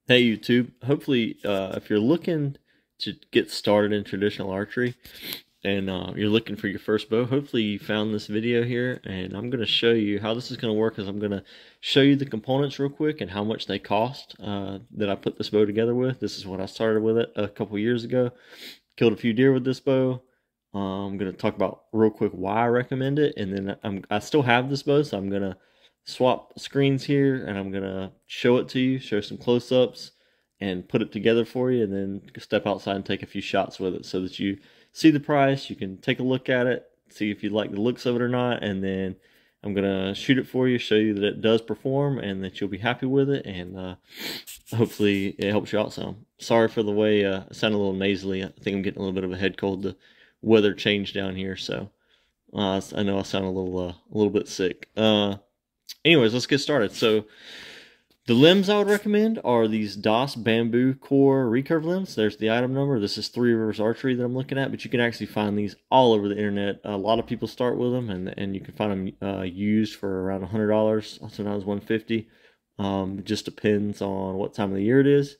Hey YouTube, hopefully if you're looking to get started in traditional archery and you're looking for your first bow, hopefully you found this video here, and I'm going to show you how this is going to work. I'm going to show you the components real quick and how much they cost that I put this bow together with. This is what I started with it a couple years ago. Killed a few deer with this bow. I'm going to talk about real quick why I recommend it, and then I still have this bow, so I'm going to swap screens here and I'm gonna show it to you, show some close-ups and put it together for you, and then step outside and take a few shots with it so that you see the price. You can take a look at it, see if you like the looks of it or not, and then I'm gonna shoot it for you, show you that it does perform and that you'll be happy with it, and hopefully it helps you out some. Sorry for the way I sound a little nasally. I think I'm getting a little bit of a head cold. The weather changed down here, so I know I sound a little bit sick. Anyways, let's get started. So the limbs I would recommend are these DOS bamboo core recurve limbs. There's the item number. This is Three Rivers Archery that I'm looking at, but you can actually find these all over the internet. A lot of people start with them, and you can find them used for around $100, sometimes $150. It just depends on what time of the year it is.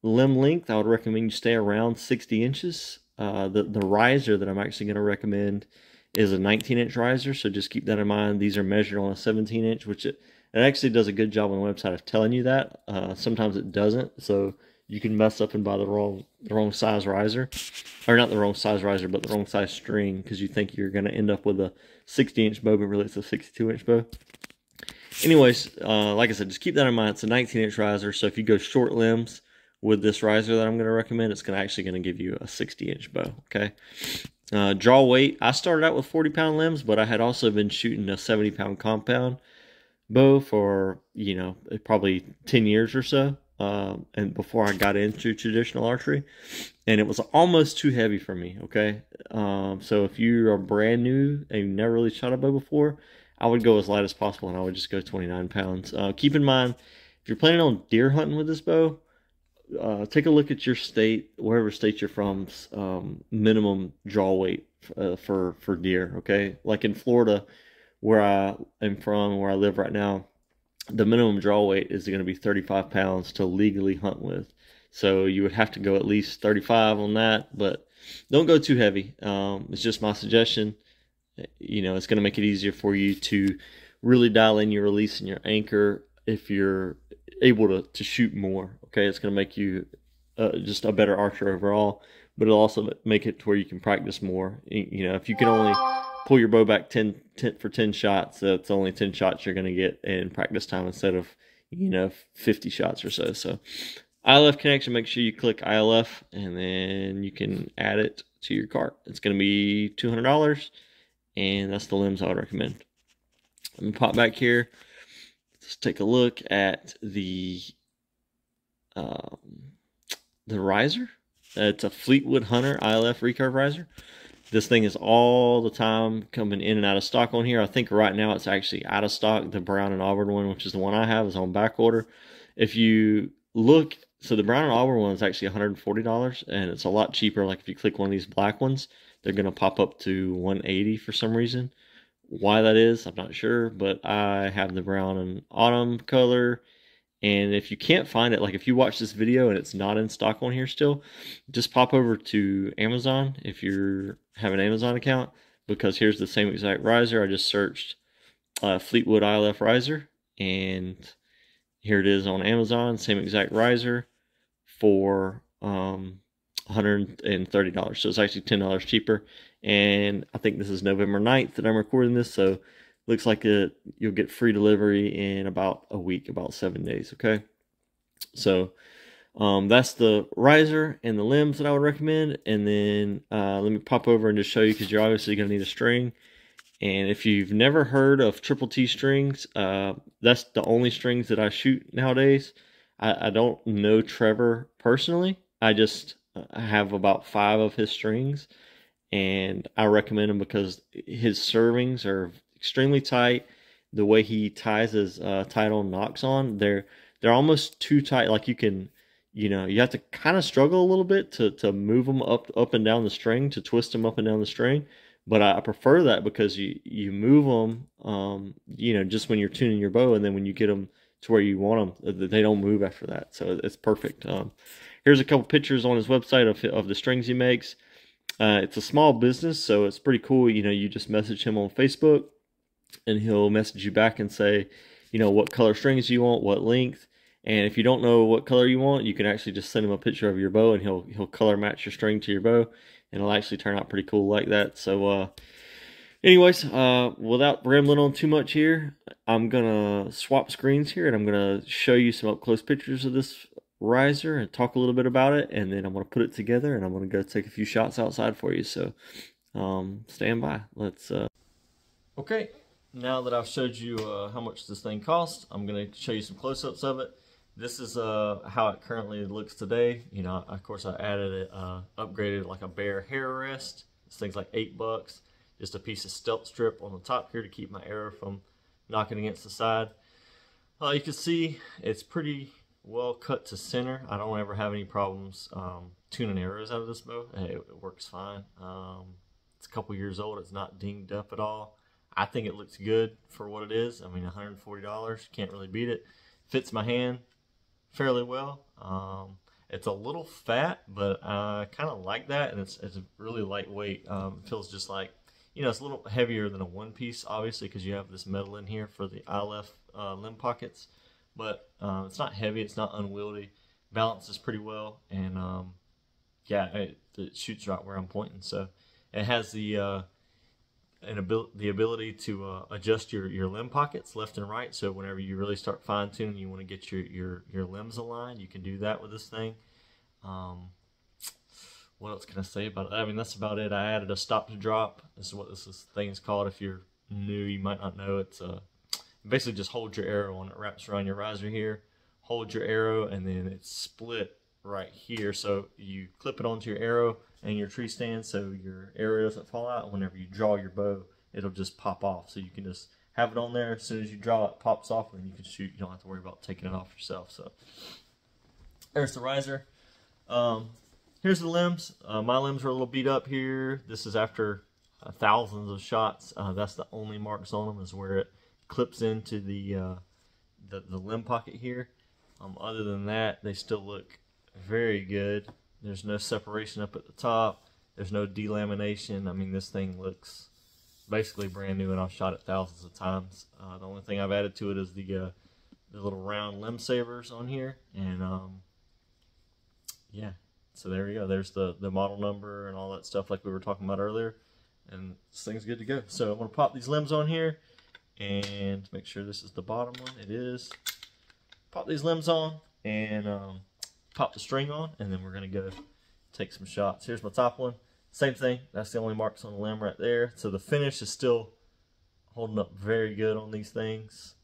Limb length, I would recommend you stay around 60 inches. The riser that I'm actually going to recommend is a 19-inch riser, so just keep that in mind. These are measured on a 17-inch, which it actually does a good job on the website of telling you that. Sometimes it doesn't, so you can mess up and buy the wrong size riser, or not the wrong size riser, but the wrong size string, because you think you're going to end up with a 60-inch bow, but really it's a 62-inch bow. Anyways, like I said, just keep that in mind. It's a 19-inch riser, so if you go short limbs with this riser that I'm going to recommend, it's actually going to give you a 60-inch bow. Okay. Draw weight, I started out with 40-pound limbs, but I had also been shooting a 70-pound compound bow for, probably 10 years or so, and before I got into traditional archery, and it was almost too heavy for me, okay? So if you are brand new and you've never really shot a bow before, I would go as light as possible, and I would just go 29 pounds. Keep in mind, if you're planning on deer hunting with this bow, take a look at your state, wherever state you're from, minimum draw weight for deer. Okay, like in Florida, where I am from, where I live right now, the minimum draw weight is going to be 35 pounds to legally hunt with. So you would have to go at least 35 on that, but don't go too heavy. It's just my suggestion. It's going to make it easier for you to really dial in your release and your anchor if you're able to shoot more. Okay, it's going to make you just a better archer overall, but it'll also make it to where you can practice more. If you can only pull your bow back 10 for 10 shots, that's only 10 shots you're going to get in practice time instead of 50 shots or so. So ILF connection, make sure you click ILF, and then you can add it to your cart. It's going to be $200, and that's the limbs I would recommend. Let me pop back here. Let's take a look at the riser. It's a Fleetwood Hunter ILF recurve riser. This thing is all the time coming in and out of stock on here. I think right now it's actually out of stock. The brown and auburn one, which is the one I have, is on back order. If you look, so the brown and auburn one is actually $140, and it's a lot cheaper. Like if you click one of these black ones, they're going to pop up to $180 for some reason. Why that is, I'm not sure, but I have the brown and autumn color. And if you can't find it, like if you watch this video and it's not in stock on here still, just pop over to Amazon if you have an Amazon account, because here's the same exact riser. I just searched Fleetwood ILF riser, and here it is on Amazon, same exact riser for $130. So it's actually $10 cheaper. And I think this is November 9th that I'm recording this, so looks like you'll get free delivery in about a week, about 7 days. Okay, so that's the riser and the limbs that I would recommend. And then let me pop over and just show you, because you're obviously going to need a string. And if you've never heard of Triple T strings, that's the only strings that I shoot nowadays. I don't know Trevor personally. I have about 5 of his strings, and I recommend him because his servings are extremely tight. The way he ties his tight-on knocks on, they're almost too tight. Like you can, you have to kind of struggle a little bit to move them up and down the string, to twist them up and down the string. But I prefer that because you move them, just when you're tuning your bow, and then when you get them to where you want them. They don't move after that, so it's perfect. Here's a couple pictures on his website of the strings he makes. It's a small business, so it's pretty cool. You know, you just message him on Facebook, and he'll message you back and say, you know, what color strings you want, what length. And if you don't know what color you want, you can actually just send him a picture of your bow, and he'll color match your string to your bow, and it'll actually turn out pretty cool like that. So anyways, without rambling on too much here, I'm gonna swap screens here, and I'm gonna show you some up close pictures of this riser and talk a little bit about it, and then I'm gonna put it together, and I'm gonna go take a few shots outside for you. So stand by. Let's okay, now that I've showed you how much this thing costs, I'm gonna show you some close-ups of it. This is how it currently looks today. You know, of course I added it, upgraded like a bare hair rest. This thing's like $8. Just a piece of stealth strip on the top here to keep my arrow from knocking against the side. You can see it's pretty well cut to center. I don't ever have any problems tuning arrows out of this bow. It works fine. It's a couple years old. It's not dinged up at all. I think it looks good for what it is. I mean, $140, can't really beat it. Fits my hand fairly well. It's a little fat, but I kind of like that, and it's really lightweight. It feels just like, you know, it's a little heavier than a one piece, obviously, because you have this metal in here for the ILF limb pockets. But it's not heavy, it's not unwieldy, balances pretty well, and yeah, it shoots right where I'm pointing. So it has the ability to adjust your limb pockets left and right. So whenever you really start fine tuning, you want to get your limbs aligned, you can do that with this thing. What else can I say about it? I mean, that's about it. I added a stop to drop. This is what this thing is called. If you're new, you might not know. It's basically just hold your arrow and it wraps around your riser here. Hold your arrow, and then it's split right here. So you clip it onto your arrow and your tree stand, so your arrow doesn't fall out. Whenever you draw your bow, it'll just pop off. So you can just have it on there. As soon as you draw it, pops off, and you can shoot. You don't have to worry about taking it off yourself. So there's the riser. Here's the limbs. My limbs are a little beat up here. This is after thousands of shots. That's the only marks on them, is where it clips into the limb pocket here. Other than that, they still look very good. There's no separation up at the top. There's no delamination. I mean, this thing looks basically brand new, and I've shot it thousands of times. The only thing I've added to it is the little round limb savers on here, and yeah. So there we go. There's the model number and all that stuff like we were talking about earlier, and this thing's good to go. So I'm gonna pop these limbs on here, and make sure this is the bottom one. It is. Pop these limbs on, and pop the string on, and then we're gonna go take some shots. Here's my top one. Same thing. That's the only marks on the limb right there. So the finish is still holding up very good on these things.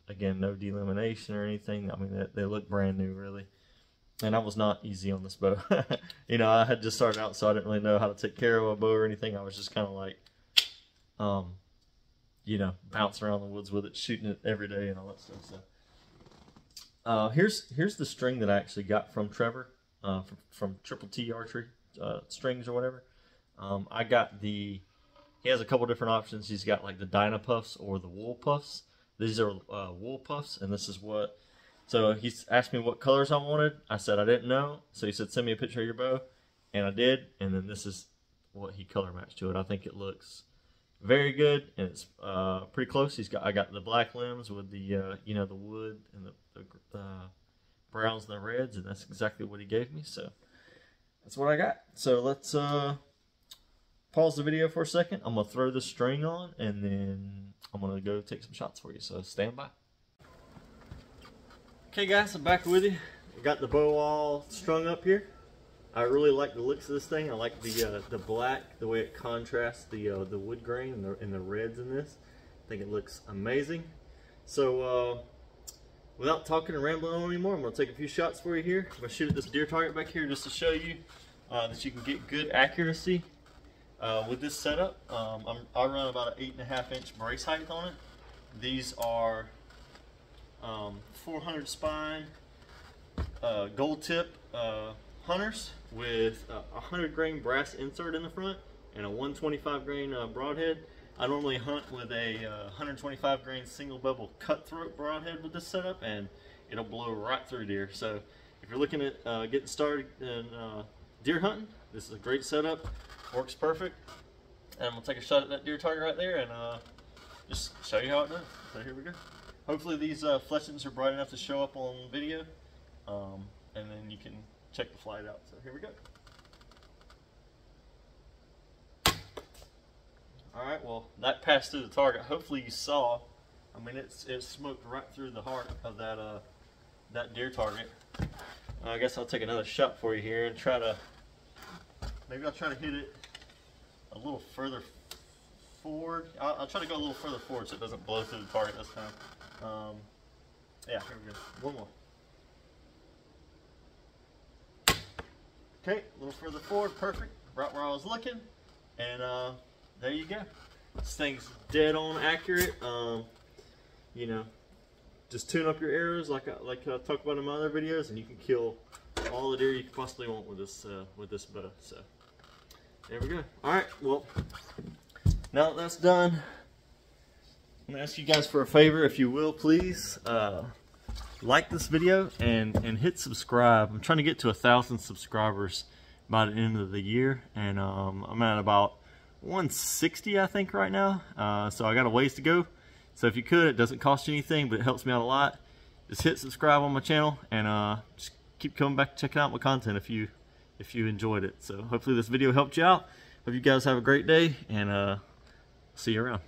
Again, no delamination or anything. I mean, they look brand new, really. And I was not easy on this bow. You know, I had just started out, so I didn't really know how to take care of a bow or anything. I was just kind of like, you know, bouncing around the woods with it, shooting it every day and all that stuff. So here's the string that I actually got from Trevor, from Triple T Archery strings or whatever. I got he has a couple different options. He's got like the Dyna Puffs or the wool puffs. These are wool puffs, and this is what. So he's asked me what colors I wanted. I said I didn't know. So he said, send me a picture of your bow. And I did. And then this is what he color matched to it. I think it looks very good. And it's pretty close. I got the black limbs with the, you know, the wood and the browns and the reds. And that's exactly what he gave me. So that's what I got. So let's pause the video for a second. I'm going to throw the string on, and then I'm going to go take some shots for you. So stand by. Okay guys, I'm back with you. I got the bow all strung up here. I really like the looks of this thing. I like the black, the way it contrasts the wood grain and the reds in this. I think it looks amazing. So without talking and rambling on anymore, I'm going to take a few shots for you here. I'm going to shoot at this deer target back here just to show you that you can get good accuracy with this setup. I run about an 8.5 inch brace height on it. These are 400 spine gold tip hunters with a 100 grain brass insert in the front and a 125 grain broadhead. I normally hunt with a 125 grain single bevel cutthroat broadhead with this setup, and it'll blow right through deer. So if you're looking at getting started in deer hunting, this is a great setup. Works perfect. And I'm gonna take a shot at that deer target right there and just show you how it does. So here we go. Hopefully these fletchings are bright enough to show up on video, and then you can check the flight out. So here we go. Alright, well, that passed through the target. Hopefully you saw, I mean, it smoked right through the heart of that deer target. I guess I'll take another shot for you here and try to, maybe I'll try to hit it a little further forward. I'll try to go a little further forward so it doesn't blow through the target this time. Yeah, here we go. One more. Okay, a little further forward, perfect. Right where I was looking. And there you go. This thing's dead on accurate. You know, just tune up your arrows like I talked about in my other videos, and you can kill all the deer you can possibly want with this bow. So there we go. All right, well, now that that's done, I'm gonna ask you guys for a favor, if you will, please. Like this video and hit subscribe. I'm trying to get to 1,000 subscribers by the end of the year, and I'm at about 160 I think right now, so I got a ways to go. So if you could, it doesn't cost you anything, but it helps me out a lot. Just hit subscribe on my channel, and just keep coming back checking out my content if you enjoyed it. So hopefully this video helped you out. Hope you guys have a great day, and see you around.